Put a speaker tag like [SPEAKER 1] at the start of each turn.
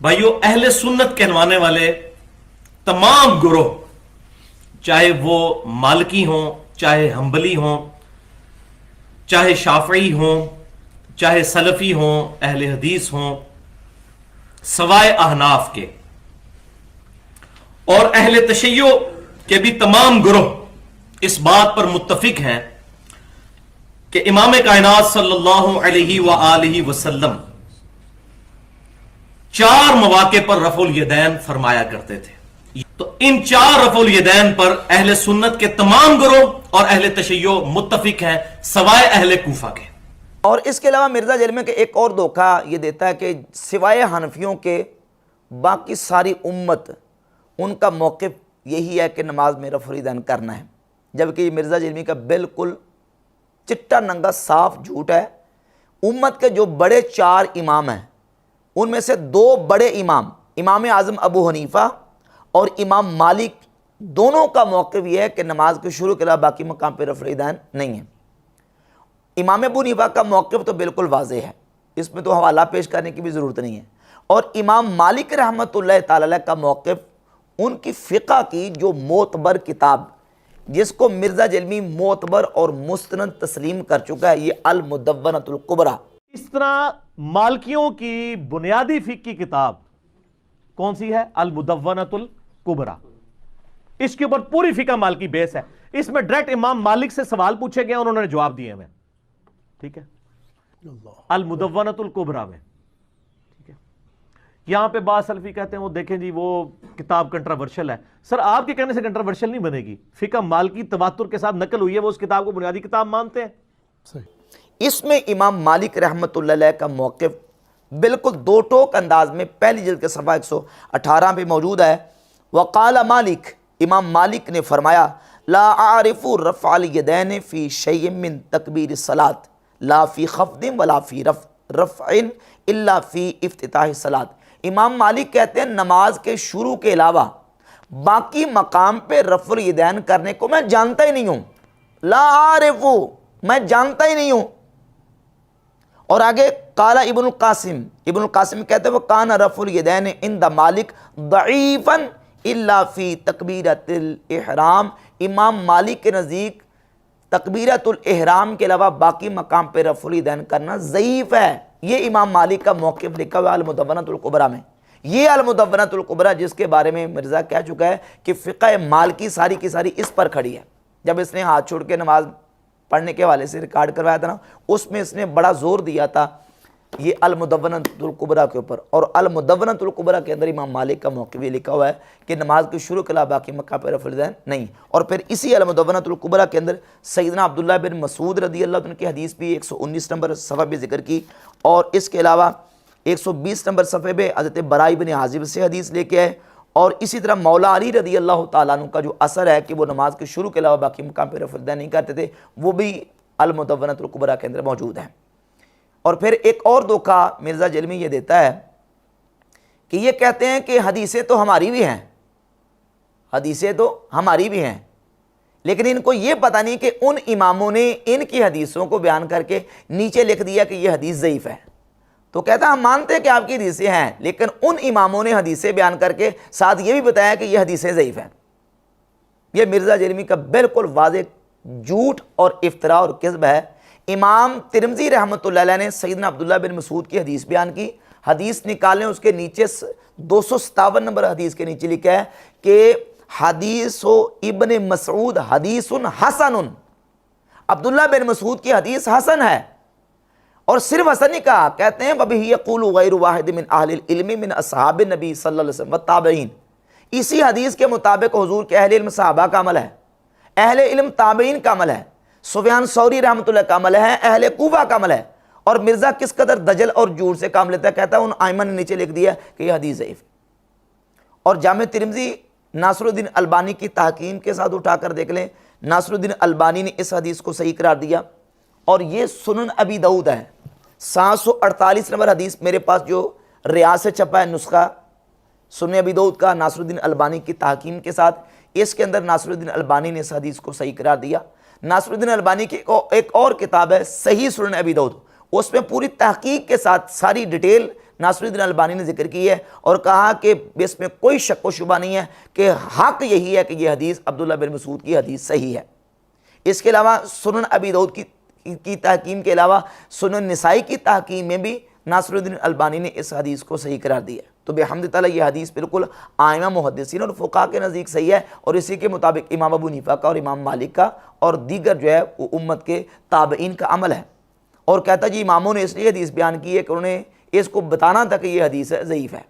[SPEAKER 1] بھائیو، اہل سنت کہلوانے والے تمام گروہ، چاہے وہ مالکی ہوں، چاہے حنبلی ہوں، چاہے شافعی ہوں، چاہے سلفی ہوں، اہل حدیث ہوں، سوائے احناف کے، اور اہل تشیع کے بھی تمام گروہ اس بات پر متفق ہیں کہ امام کائنات صلی اللہ علیہ وآلہ وسلم 4 مواقع پر رفع الیدین فرمایا کرتے تھے۔ تو ان 4 رفع الیدین پر اہل سنت کے تمام گروہ اور اہل تشیع متفق ہیں سوائے اہل کوفہ کے۔
[SPEAKER 2] اور اس کے علاوہ مرزا جیلمی کے ایک اور دھوکہ یہ دیتا ہے کہ سوائے حنفیوں کے باقی ساری امت، ان کا موقف یہی ہے کہ نماز میں رفع الیدین کرنا ہے، جبکہ یہ مرزا جیلمی کا بالکل چٹا ننگا صاف جھوٹ ہے۔ امت کے جو بڑے 4 امام ہیں، ان میں سے 2 بڑے امام، امام اعظم ابو حنیفہ اور امام مالک، دونوں کا موقف یہ ہے کہ نماز کے شروع کے علاوہ باقی مقام پہ رفع الیدین نہیں ہے۔ امام ابو حنیفہ کا موقف تو بالکل واضح ہے، اس میں تو حوالہ پیش کرنے کی بھی ضرورت نہیں ہے، اور امام مالک رحمۃ اللہ تعالی علیہ کا موقف ان کی فقہ کی جو معتبر کتاب، جس کو مرزا جیلمی معتبر اور مستند تسلیم کر چکا ہے، یہ المدونۃ الکبریٰ۔
[SPEAKER 3] اس طرح مالکیوں کی بنیادی فقہ کی کتاب کون سی ہے؟ المدونۃ الکبریٰ۔ اس کے اوپر پوری فقہ مالکی بیس ہے، اس میں ڈائریکٹ امام مالک سے سوال پوچھے گئے، انہوں نے جواب دیے ہمیں، ٹھیک ہے، المدونۃ الکبریٰ میں، ٹھیک ہے۔ یہاں پہ بعض سلفی کہتے ہیں وہ دیکھیں جی وہ کتاب کنٹراورشل ہے۔ سر آپ کے کہنے سے کنٹراورشل نہیں بنے گی، فقہ مالکی تواتر کے ساتھ نقل ہوئی ہے، وہ اس کتاب کو بنیادی کتاب مانتے ہیں۔
[SPEAKER 2] صحیح۔ اس میں امام مالک رحمۃ اللہ علیہ کا موقف بالکل 2 ٹوک انداز میں پہلی جلد کے صفحہ 118 پہ موجود ہے۔ وقال مالک، امام مالک نے فرمایا، لا اعرف رفع الیدین فی شیء من تکبیر الصلاۃ لا فی خفض ولا فی رفع الا فی افتتاح الصلاۃ۔ امام مالک کہتے ہیں نماز کے شروع کے علاوہ باقی مقام پہ رفع الیدین کرنے کو میں جانتا ہی نہیں ہوں، لا اعرف، میں جانتا ہی نہیں ہوں۔ اور آگے قال ابن القاسم کہتے ہیں وہ کان رفع الیدین عند مالک ضعیفا الا فی تکبیرۃ الاحرام، امام مالک کے نزدیک تکبیرۃ الاحرام کے علاوہ باقی مقام پہ رفع الیدین کرنا ضعیف ہے۔ یہ امام مالک کا موقف لکھا ہوا ہے المدونۃ الکبریٰ میں۔ یہ المدونۃ الکبریٰ جس کے بارے میں مرزا کہہ چکا ہے کہ فقہ مالکی ساری کی ساری اس پر کھڑی ہے۔ جب اس نے ہاتھ چھوڑ کے نماز پڑھنے کے حوالے سے ریکارڈ کروایا تھا نا، اس میں اس نے بڑا زور دیا تھا یہ المدونۃ الکبریٰ کے اوپر، اور المدونۃ الکبریٰ کے اندر امام مالک کا موقف یہ لکھا ہوا ہے کہ نماز کے شروع کے علاوہ باقی مقام پہ رفع الیدین نہیں۔ اور پھر اسی المدونۃ الکبریٰ کے اندر سیدنا عبداللہ بن مسعود رضی اللہ عنہ کی حدیث بھی 119 نمبر صفحہ پہ ذکر کی، اور اس کے علاوہ 120 نمبر صفحے پہ حضرت براء بن عازب سے حدیث لے کے آئے، اور اسی طرح مولا علی رضی اللہ تعالیٰ عنہ کا جو اثر ہے کہ وہ نماز کے شروع کے علاوہ باقی مقام پہ رفع الیدین نہیں کرتے تھے، وہ بھی المدونۃ الکبریٰ کے اندر موجود ہیں۔ اور پھر ایک اور دھوکہ مرزا جیلمی یہ دیتا ہے کہ یہ کہتے ہیں کہ حدیثیں تو ہماری بھی ہیں، حدیثیں تو ہماری بھی ہیں، لیکن ان کو یہ پتہ نہیں کہ ان اماموں نے ان کی حدیثوں کو بیان کر کے نیچے لکھ دیا کہ یہ حدیث ضعیف ہے۔ تو کہتا ہے ہم مانتے ہیں کہ آپ کی حدیثیں ہیں، لیکن ان اماموں نے حدیثیں بیان کر کے ساتھ یہ بھی بتایا کہ یہ حدیثیں ضعیف ہیں۔ یہ مرزا جیلمی کا بالکل واضح جھوٹ اور افتراء اور کذب ہے۔ امام ترمذی رحمۃ اللہ علیہ نے سیدنا عبداللہ بن مسعود کی حدیث بیان کی، حدیث نکالیں، اس کے نیچے 257 نمبر حدیث کے نیچے لکھا ہے کہ حدیث ابن مسعود حدیث حسن، عبداللہ بن مسعود کی حدیث حسن ہے، اور صرف حسن نہیں کہا، کہتے ہیں وَبِهِ يَقُولُ غَيْرُ وَاحِدٍ مِّنْ أَهْلِ الْعِلْمِ مِّنْ أَصْحَابِ النَّبِي صلی اللہ علیہ وسلم وَالتَّابِعِينَ۔ اسی حدیث کے مطابق حضور کے اہل علم صحابہ کا عمل ہے، اہل علم تابعین کا عمل ہے، سفیان ثوری رحمۃ اللہ کا عمل ہے، اہل کوفہ کا عمل ہے۔ اور مرزا کس قدر دجل اور جھوٹ سے کام لیتا ہے، کہتا ہے ان ائمہ نے نیچے لکھ دیا کہ یہ حدیث ضعیف۔ اور جامع ترمذی ناصر الدین البانی کی تحقیم کے ساتھ اٹھا کر دیکھ لیں، ناصر الدین البانی نے اس حدیث کو صحیح قرار دیا۔ اور یہ سنن ابی داؤد ہے، 748 نمبر حدیث میرے پاس جو ریاض سے چھپا ہے نسخہ سنن ابی داؤد کا ناصر الدین البانی کی تحقیم کے ساتھ، اس کے اندر ناصر الدین البانی نے اس حدیث کو صحیح قرار دیا۔ ناصر الدین البانی کی ایک اور کتاب ہے صحیح سنن ابی داؤد، اس میں پوری تحقیق کے ساتھ ساری ڈیٹیل ناصرالدین البانی نے ذکر کی ہے اور کہا کہ اس میں کوئی شک و شبہ نہیں ہے کہ حق یہی ہے کہ یہ حدیث عبداللہ بن مسعود کی حدیث صحیح ہے۔ اس کے علاوہ سنن ابی داؤد کی تحکیم کے علاوہ سنن نسائی کی تحکیم میں بھی ناصرالدین البانی نے اس حدیث کو صحیح قرار دیا ہے۔ تو بحمد تعالیٰ یہ حدیث بالکل ائمہ محدثین اور فقہاء کے نزدیک صحیح ہے، اور اسی کے مطابق امام ابو حنیفہ کا اور امام مالک کا اور دیگر جو ہے وہ امت کے تابعین کا عمل ہے۔ اور کہتا جی اماموں نے اس لیے حدیث بیان کی ہے کہ انہوں نے اس کو بتانا تھا کہ یہ حدیث ضعیف ہے۔